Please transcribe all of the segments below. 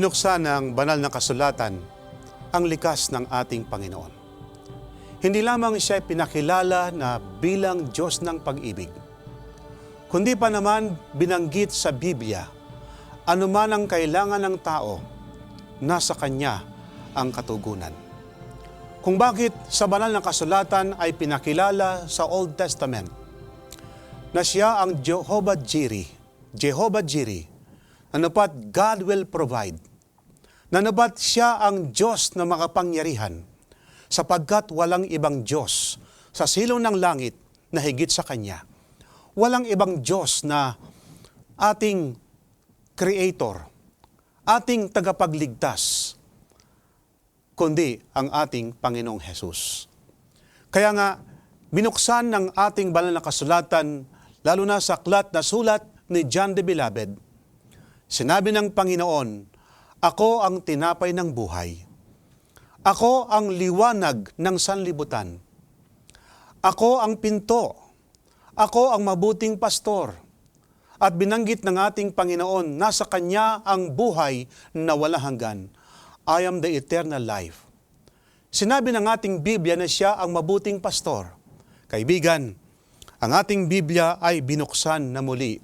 Binuksan ng banal na kasulatan ang likas ng ating Panginoon. Hindi lamang siya pinakilala na bilang Diyos ng pag-ibig, kundi pa naman binanggit sa Biblia, anuman ang kailangan ng tao, nasa Kanya ang katugunan. Kung bakit sa banal na kasulatan ay pinakilala sa Old Testament na siya ang Jehovah Jireh, nanapat God will provide, nanapat siya ang Diyos na makapangyarihan, sapagkat walang ibang Diyos sa silong ng langit na higit sa Kanya. Walang ibang Diyos na ating Creator, ating tagapagligtas, kundi ang ating Panginoong Hesus. Kaya nga, binuksan ng ating banal na kasulatan, lalo na sa aklat na sulat ni John the Beloved, sinabi ng Panginoon, "Ako ang tinapay ng buhay. Ako ang liwanag ng sanlibutan. Ako ang pinto. Ako ang mabuting pastor." At binanggit ng ating Panginoon, nasa Kanya ang buhay na walang hanggan. I am the eternal life. Sinabi ng ating Biblia na siya ang mabuting pastor. Kaibigan, ang ating Biblia ay binuksan na muli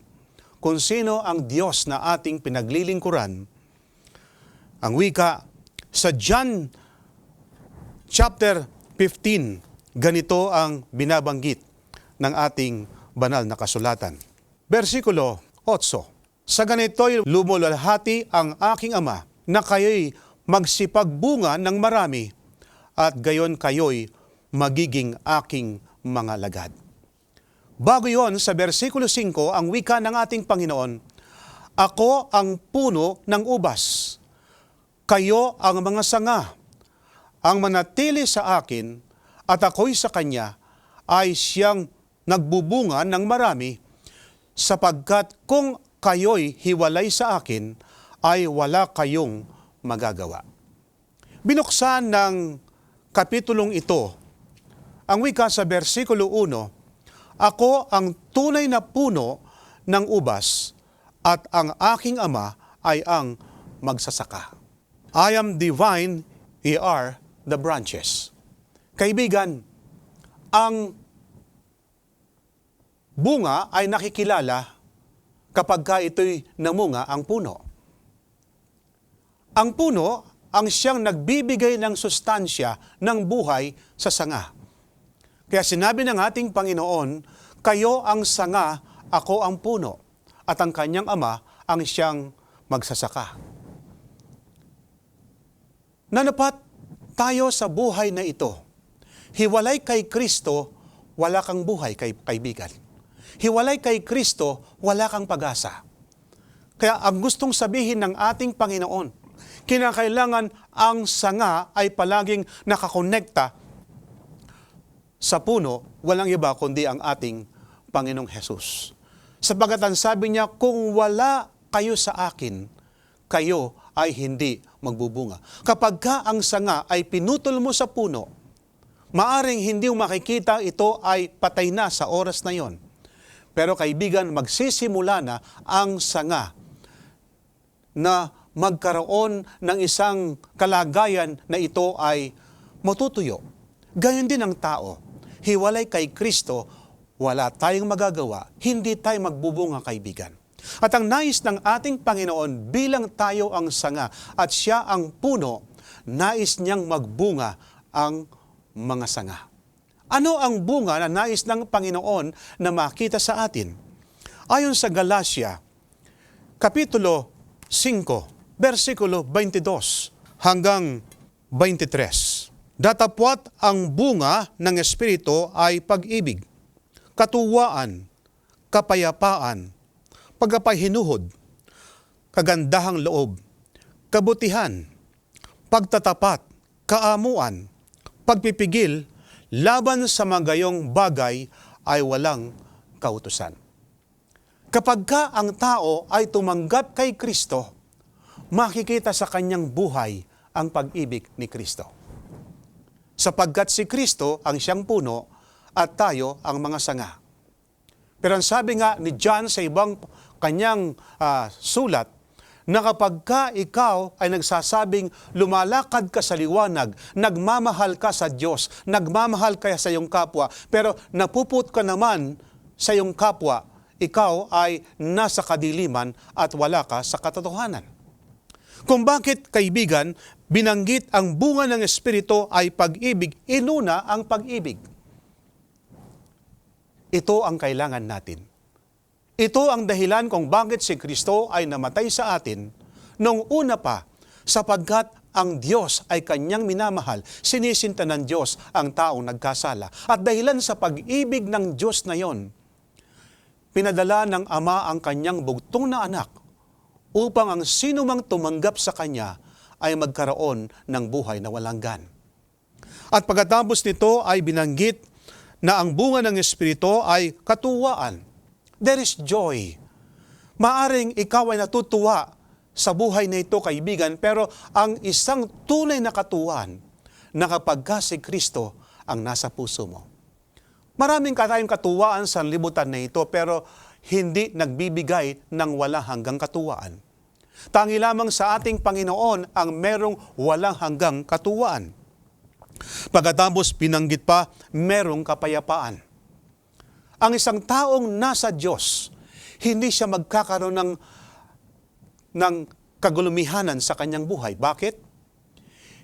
kung sino ang Diyos na ating pinaglilingkuran. Ang wika sa John chapter 15, ganito ang binabanggit ng ating banal na kasulatan. Versikulo 8, "Sa ganito'y lumulwalhati ang aking Ama, na kayo'y magsipagbunga ng marami, at gayon kayo'y magiging aking mga lagad." Bago yon, sa versikulo 5, ang wika ng ating Panginoon, "Ako ang puno ng ubas, kayo ang mga sanga. Ang manatili sa akin at ako'y sa Kanya ay siyang nagbubunga ng marami, sapagkat kung kayo'y hiwalay sa akin, ay wala kayong magagawa." Binuksan ng kapitulong ito, ang wika sa versikulo 1, "Ako ang tunay na puno ng ubas, at ang aking Ama ay ang magsasaka. I am the vine, ye are the branches." Kaibigan, ang bunga ay nakikilala kapag ito'y namunga ang puno. Ang puno ang siyang nagbibigay ng sustansya ng buhay sa sanga. Kaya sinabi ng ating Panginoon, "Kayo ang sanga, ako ang puno, at ang kanyang Ama ang siyang magsasaka." Nanapat tayo sa buhay na ito. Hiwalay kay Kristo, wala kang buhay, kaibigan. Hiwalay kay Kristo, wala kang pag-asa. Kaya ang gustong sabihin ng ating Panginoon, kinakailangan ang sanga ay palaging nakakonekta sa puno, walang iba kundi ang ating Panginoong Hesus. Sapagat ang sabi niya, "Kung wala kayo sa akin, kayo ay hindi magbubunga." Kapag ang sanga ay pinutol mo sa puno, maaring hindi mo makikita ito ay patay na sa oras na yon. Pero kaibigan, magsisimula na ang sanga na magkaroon ng isang kalagayan na ito ay matutuyo. Gayon din ang tao. Hiwalay kay Kristo, wala tayong magagawa, hindi tayo magbubunga, kaibigan. At ang nais ng ating Panginoon, bilang tayo ang sanga at siya ang puno, nais niyang magbunga ang mga sanga. Ano ang bunga na nais ng Panginoon na makita sa atin? Ayon sa Galatia, kapitulo 5, versikulo 22 hanggang 23. "Datapwat ang bunga ng Espiritu ay pag-ibig, katuwaan, kapayapaan, pagkapahinuhod, kagandahang loob, kabutihan, pagtatapat, kaamuan, pagpipigil, laban sa magayong bagay ay walang kautusan." Kapag ang tao ay tumanggap kay Kristo, makikita sa kanyang buhay ang pag-ibig ni Kristo. Sapagkat si Kristo ang siyang puno at tayo ang mga sanga. Pero ang sabi nga ni John sa ibang kanyang sulat, na kapag ka ikaw ay nagsasabing lumalakad ka sa liwanag, nagmamahal ka sa Diyos, nagmamahal ka sa iyong kapwa, pero napuput ka naman sa iyong kapwa, ikaw ay nasa kadiliman at wala ka sa katotohanan. Kung bakit, kaibigan, binanggit ang bunga ng Espiritu ay pag-ibig, inuna ang pag-ibig. Ito ang kailangan natin. Ito ang dahilan kung bakit si Kristo ay namatay sa atin nung una pa, sapagkat ang Diyos ay kanyang minamahal, sinisinta ng Diyos ang taong nagkasala. At dahilan sa pag-ibig ng Diyos na yon, pinadala ng Ama ang kanyang bugtong na anak upang ang sino mang tumanggap sa kanya ay magkaroon ng buhay na walang hanggan. At pagkatapos nito ay binanggit na ang bunga ng Espiritu ay katuwaan. There is joy. Maaring ikaw ay natutuwa sa buhay na ito, kaibigan, pero ang isang tunay na katuwaan na kapag ka si Kristo ang nasa puso mo. Maraming tayong katuwaan sa libutan na ito, pero hindi nagbibigay ng walang hanggang katuwaan. Tangi lamang sa ating Panginoon ang merong walang hanggang katuwaan. Pagkatapos pinanggit pa, merong kapayapaan. Ang isang taong nasa Diyos, hindi siya magkakaroon ng kagulumihanan sa kanyang buhay. Bakit?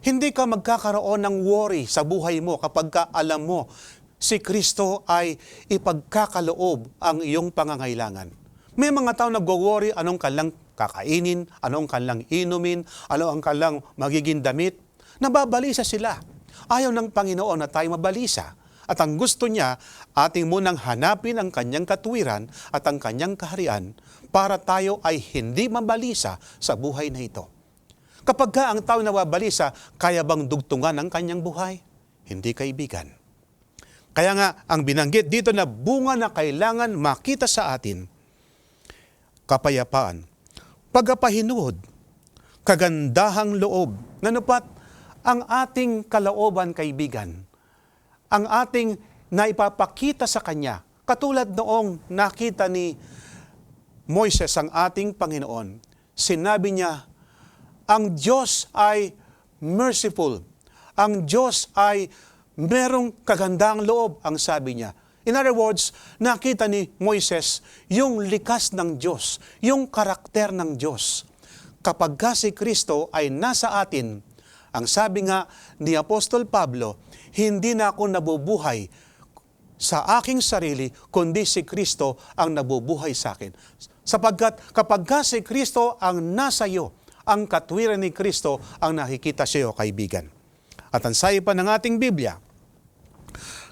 Hindi ka magkakaroon ng worry sa buhay mo kapag ka alam mo si Kristo ay ipagkakaloob ang iyong pangangailangan. May mga tao nag-worry anong kanilang kakainin, anong kanilang inumin, ano ang kanilang magiging damit. Nababalisa sila. Ayaw ng Panginoon na tayo mabalisa. At ang gusto niya, ating munang hanapin ang kanyang katuwiran at ang kanyang kaharian para tayo ay hindi mabalisa sa buhay na ito. Kapag ka ang tao nawabalisa, kaya bang dugtungan ang kanyang buhay? Hindi, kaibigan. Kaya nga, ang binanggit dito na bunga na kailangan makita sa atin, kapayapaan, pagkapahinuod, kagandahang loob, nanupat ang ating kalooban, kaibigan, ang ating naipapakita sa Kanya, katulad noong nakita ni Moises ang ating Panginoon. Sinabi niya, ang Diyos ay merciful, ang Diyos ay merong kagandang loob, ang sabi niya. In other words, nakita ni Moises yung likas ng Diyos, yung karakter ng Diyos. Kapag si Kristo ay nasa atin, ang sabi nga ni Apostol Pablo, hindi na ako nabubuhay sa aking sarili, kundi si Kristo ang nabubuhay sa akin. Sapagkat kapag si Kristo ang nasa iyo, ang katwiran ni Kristo ang nakikita sa iyo, kaibigan. At ang sayo pa ng ating Biblia,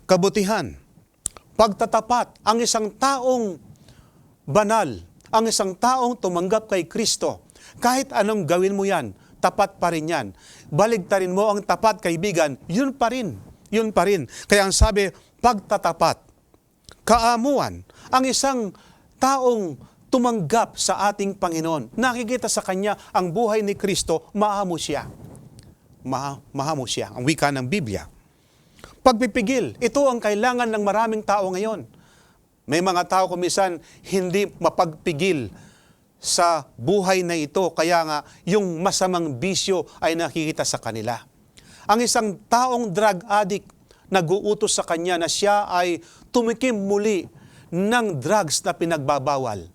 kabutihan, pagtatapat, ang isang taong banal, ang isang taong tumanggap kay Kristo, kahit anong gawin mo yan, tapat pa rin yan. Baligtarin mo ang tapat, kaibigan, yun pa rin. Yun pa rin. Kaya ang sabi, pagtatapat, kaamuan, ang isang taong tumanggap sa ating Panginoon, nakikita sa Kanya ang buhay ni Kristo, maamo siya. Mahamo siya, ang wika ng Biblia. Pagpipigil, ito ang kailangan ng maraming tao ngayon. May mga tao kumisan hindi mapagpigil sa buhay na ito, kaya nga yung masamang bisyo ay nakikita sa kanila. Ang isang taong drug addict, nag-uutos sa kanya na siya ay tumikim muli ng drugs na pinagbabawal.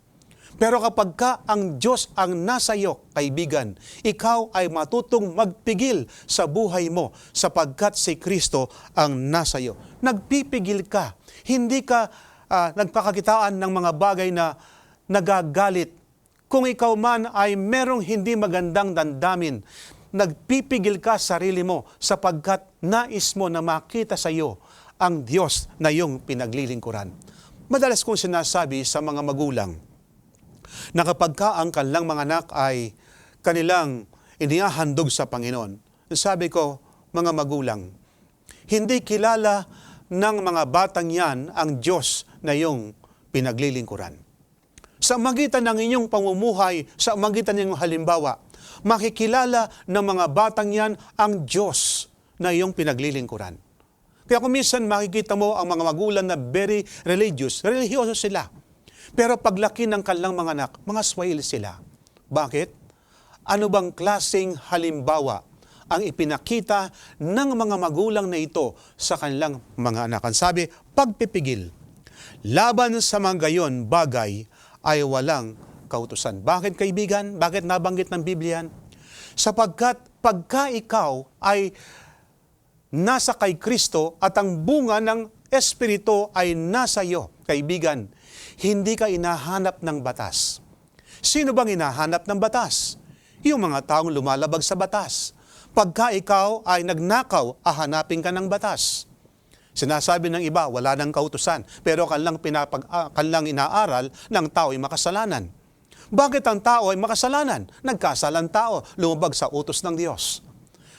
Pero kapag ka ang Diyos ang nasa iyo, kaibigan, ikaw ay matutong magpigil sa buhay mo sapagkat si Kristo ang nasa iyo. Nagpipigil ka. Hindi ka nagpakakitaan ng mga bagay na nagagalit. Kung ikaw man ay merong hindi magandang damdamin, nagpipigil ka sarili mo sapagkat nais mo na makita sa iyo ang Diyos na iyong pinaglilingkuran. Madalas kong sinasabi sa mga magulang na kapag ka ang kanilang mga anak ay kanilang inihahandog sa Panginoon, sabi ko, mga magulang, hindi kilala ng mga batang yan ang Diyos na iyong pinaglilingkuran. Sa magitan ng inyong pamumuhay, sa magitan ng inyong halimbawa, makikilala ng mga batang yan ang Diyos na iyong pinaglilingkuran. Kaya kung minsan makikita mo ang mga magulang na very religious, religyoso sila. Pero paglaki ng kanilang mga anak, mga swahili sila. Bakit? Ano bang klaseng halimbawa ang ipinakita ng mga magulang na ito sa kanilang mga anak? Ang sabi, pagpipigil. Laban sa mga gayon bagay ay walang kautusan. Bakit kaibigan? Bakit nabanggit ng Biblia yan? Sapagkat pagka ikaw ay nasa kay Kristo at ang bunga ng Espiritu ay nasa iyo, kaibigan, hindi ka inahanap ng batas. Sino bang hinahanap ng batas? Yung mga taong lumalabag sa batas. Pagka ikaw ay nagnakaw, hahanapin ka ng batas. Sinasabi ng iba, wala nang kautusan, pero kanilang inaaral ng tao ay makasalanan. Bakit ang tao ay makasalanan? Nagkasalang tao, lumabag sa utos ng Diyos.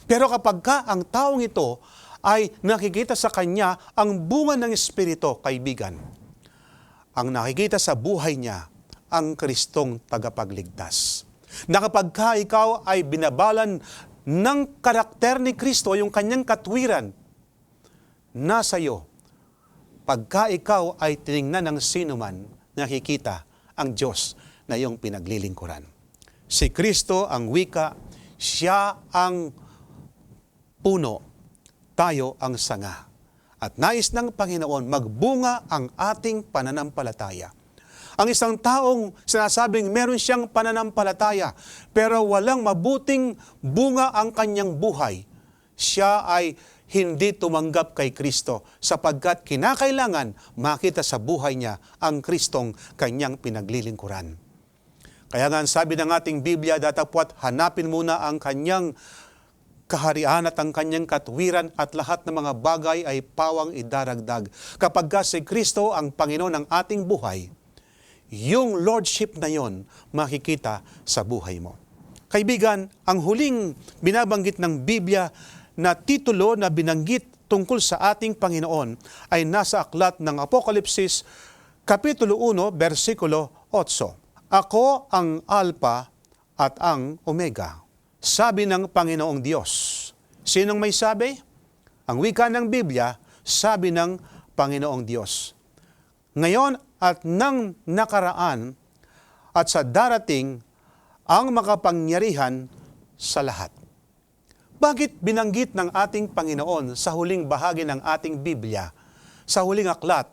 Pero kapag ang taong ito ay nakikita sa kanya ang bunga ng Espiritu, kaibigan, ang nakikita sa buhay niya, ang Kristong tagapagligtas. Na kapag ikaw ay binabalan ng karakter ni Kristo, yung kanyang katwiran, nasa iyo. Pagka ikaw ay tiningnan ng sinuman, nakikita ang Diyos na iyong pinaglilingkuran. Si Kristo ang wika, siya ang puno, tayo ang sanga. At nais ng Panginoon, magbunga ang ating pananampalataya. Ang isang taong sinasabing meron siyang pananampalataya, pero walang mabuting bunga ang kanyang buhay, siya ay hindi tumanggap kay Kristo sapagkat kinakailangan makita sa buhay niya ang Kristong kanyang pinaglilingkuran. Kaya nga sabi ng ating Biblia, datapwat hanapin muna ang kanyang kaharian at ang kanyang katwiran at lahat ng mga bagay ay pawang idaragdag. Kapag si Kristo ang Panginoon ng ating buhay, yung lordship na yon makikita sa buhay mo. Kaibigan, ang huling binabanggit ng Biblia na titulo na binanggit tungkol sa ating Panginoon ay nasa aklat ng Apokalipsis, Kapitulo 1, versikulo 8. Ako ang Alpha at ang Omega, sabi ng Panginoong Diyos. Sinong may sabi? Ang wika ng Biblia, sabi ng Panginoong Diyos. Ngayon at nang nakaraan at sa darating ang makapangyarihan sa lahat. Bakit binanggit ng ating Panginoon sa huling bahagi ng ating Biblia, sa huling aklat,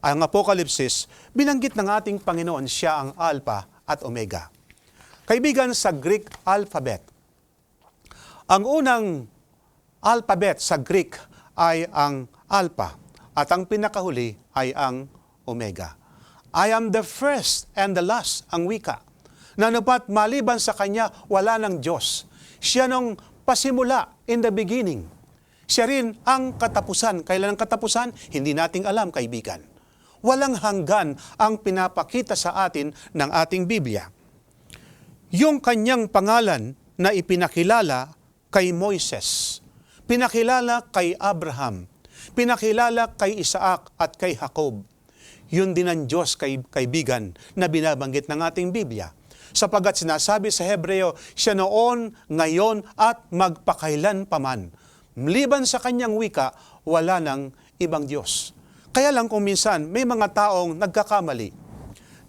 ang Apokalipsis, binanggit ng ating Panginoon siya ang Alpha at Omega. Kaibigan, sa Greek alphabet, ang unang alphabet sa Greek ay ang Alpha at ang pinakahuli ay ang Omega. I am the first and the last, ang wika. Nanupat maliban sa Kanya, wala ng Diyos. Siya nung pasimula, in the beginning. Siya rin ang katapusan. Kailan ang katapusan? Hindi nating alam, kaibigan. Walang hanggan ang pinapakita sa atin ng ating Biblia. Yung Kanyang pangalan na ipinakilala kay Moises, pinakilala kay Abraham, pinakilala kay Isaac at kay Jacob. Yun din ang Diyos, kaibigan, na binabanggit ng ating Biblia. Sapagat sinasabi sa Hebreo, siya noon, ngayon, at magpakailan paman. Maliban sa kanyang wika, wala nang ibang Diyos. Kaya lang kung minsan, may mga taong nagkakamali.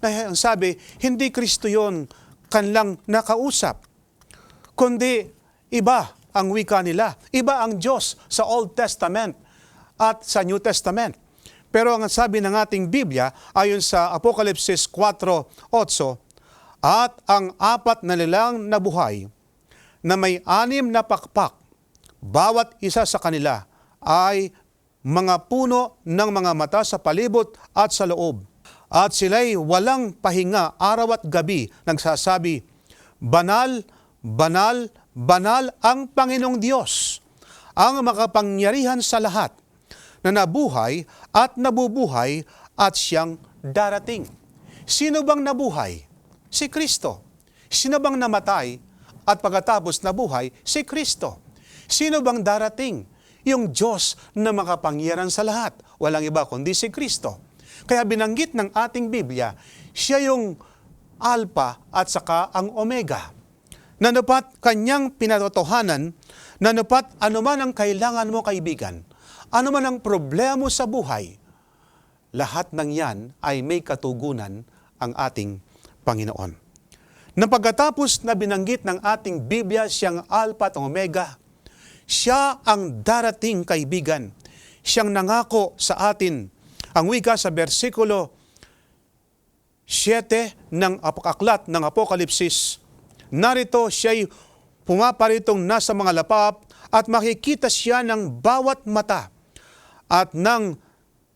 Na sabi, hindi Kristo yun kanilang nakausap, kundi iba ang wika nila. Iba ang Diyos sa Old Testament at sa New Testament. Pero ang sabi ng ating Biblia, ayon sa Apokalipsis 4:8, at ang apat na nilang nabuhay na may 6 na pakpak, bawat isa sa kanila ay mga puno ng mga mata sa palibot at sa loob. At sila'y walang pahinga araw at gabi, nagsasabi, Banal, banal, banal ang Panginoong Diyos, ang makapangyarihan sa lahat, na nabuhay at nabubuhay at siyang darating. Sino bang nabuhay? Si Kristo. Sino bang namatay at pagkatapos nabuhay? Si Kristo. Sino bang darating? Yung Diyos na makapangyarihan sa lahat. Walang iba kundi si Kristo. Kaya binanggit ng ating Biblia, siya yung Alpha at saka ang Omega. Nanupat kanyang pinatotohanan, nanupat anuman ang kailangan mo, kaibigan, anuman ang problema mo sa buhay, lahat ng yan ay may katugunan ang ating Panginoon. Na pagkatapos na binanggit ng ating Biblia siyang Alpha at Omega, siya ang darating, kaibigan. Siyang nangako sa atin. Ang wika sa versikulo 7 ng aklat ng Apokalipsis, narito siya'y pumaparitong nasa mga lapap at makikita siya ng bawat mata at nang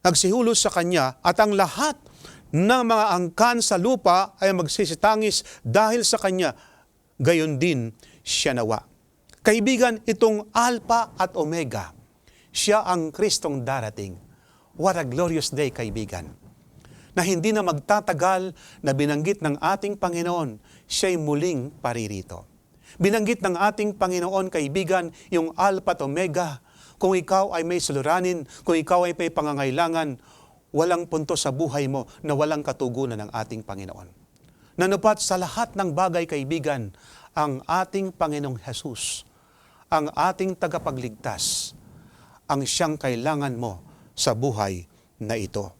nagsihulos sa kanya at ang lahat ng mga angkan sa lupa ay magsisitangis dahil sa kanya. Gayon din siya nawa. Kaibigan, itong Alpha at Omega, siya ang Kristong darating. What a glorious day, kaibigan. Na hindi na magtatagal na binanggit ng ating Panginoon, siya'y muling paririto. Binanggit ng ating Panginoon, kaibigan, yung Alpha at Omega. Kung ikaw ay may suliranin, kung ikaw ay may pangangailangan, walang punto sa buhay mo na walang katugunan ng ating Panginoon. Nanupat sa lahat ng bagay, kaibigan, ang ating Panginoong Jesus, ang ating tagapagligtas, ang siyang kailangan mo sa buhay na ito.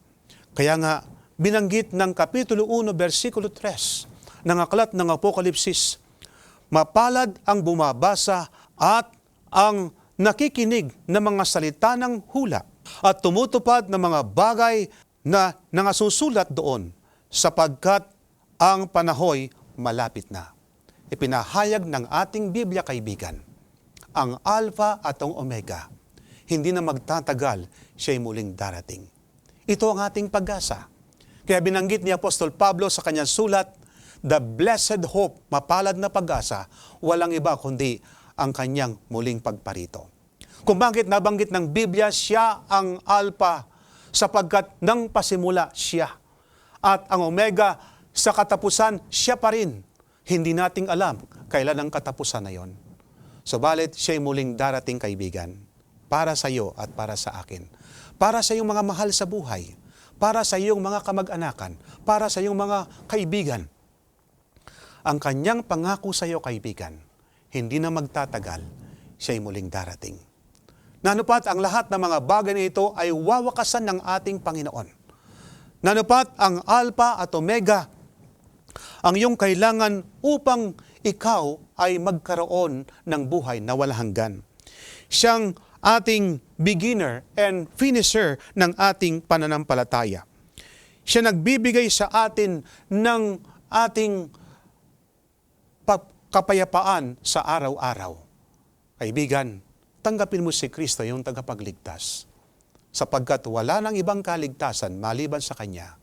Kaya nga, binanggit ng Kapitulo 1, versikulo 3 ng aklat ng Apokalipsis, mapalad ang bumabasa at ang nakikinig ng mga salita ng hula at tumutupad ng mga bagay na nangasusulat doon sapagkat ang panahoy malapit na. Ipinahayag ng ating Biblia, kaibigan, ang Alpha at ang Omega, hindi na magtatagal, siya'y muling darating. Ito ang ating pag-asa. Kaya binanggit ni Apostol Pablo sa kanyang sulat, the blessed hope, mapalad na pag-asa, walang iba kundi ang kanyang muling pagparito. Kung bakit nabanggit ng Biblia, siya ang Alpha, sapagkat nang pasimula siya. At ang Omega, sa katapusan, siya pa rin. Hindi nating alam kailan ang katapusan na yon. Subalit, siya'y muling darating, kaibigan, para sa iyo at para sa akin. Para sa iyong mga mahal sa buhay, para sa iyong mga kamag-anakan, para sa iyong mga kaibigan. Ang kanyang pangako sa iyo, kaibigan, hindi na magtatagal, siya'y muling darating. Nanupat ang lahat ng mga bagay na ito ay wawakasan ng ating Panginoon. Nanupat ang Alpha at Omega, ang iyong kailangan upang ikaw ay magkaroon ng buhay na walang hanggan. Siyang ating beginner and finisher ng ating pananampalataya. Siya nagbibigay sa atin ng ating kapayapaan sa araw-araw. Kaibigan, tanggapin mo si Kristo, yung tagapagligtas. Sapagkat wala nang ibang kaligtasan maliban sa Kanya,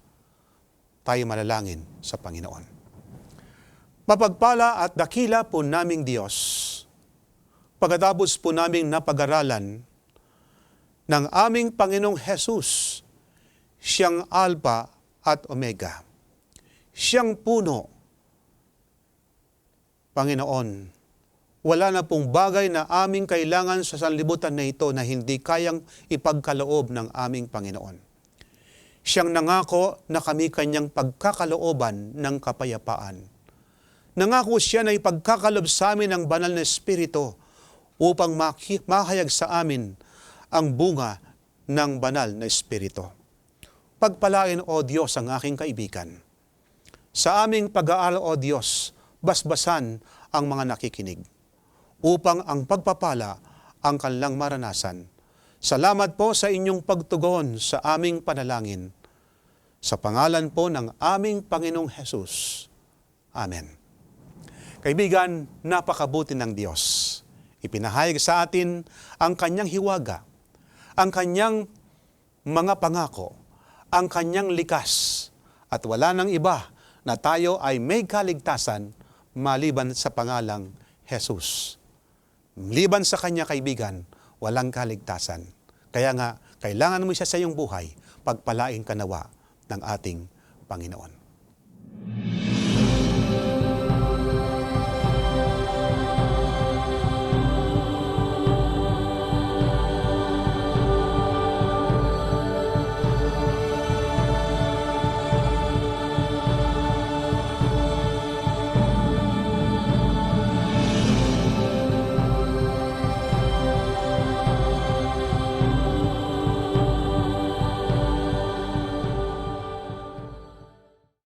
tayo manalangin sa Panginoon. Mapagpala at dakila po naming Diyos, pagkatapos po naming napag-aralan ng aming Panginoong Jesus, siyang Alpha at Omega, siyang puno, Panginoon, wala na pong bagay na aming kailangan sa sanlibutan na ito na hindi kayang ipagkaloob ng aming Panginoon. Siyang nangako na kami kanyang pagkakalooban ng kapayapaan. Nangako siya na ipagkakaloob sa amin ng banal na Espiritu upang mahayag sa amin ang bunga ng banal na Espiritu. Pagpalain, O Diyos, ang aking kaibigan. Sa aming pag-aaral, O Diyos, basbasan ang mga nakikinig upang ang pagpapala ang kanilang maranasan. Salamat po sa inyong pagtugon sa aming panalangin. Sa pangalan po ng aming Panginoong Jesus. Amen. Kaibigan, napakabuti ng Diyos. Ipinahayag sa atin ang kanyang hiwaga, ang kanyang mga pangako, ang kanyang likas, at wala nang iba na tayo ay may kaligtasan maliban sa pangalang Jesus. Maliban sa kanya, kaibigan, walang kaligtasan. Kaya nga, kailangan mo siya sa iyong buhay, pagpalain ka nawa ng ating Panginoon.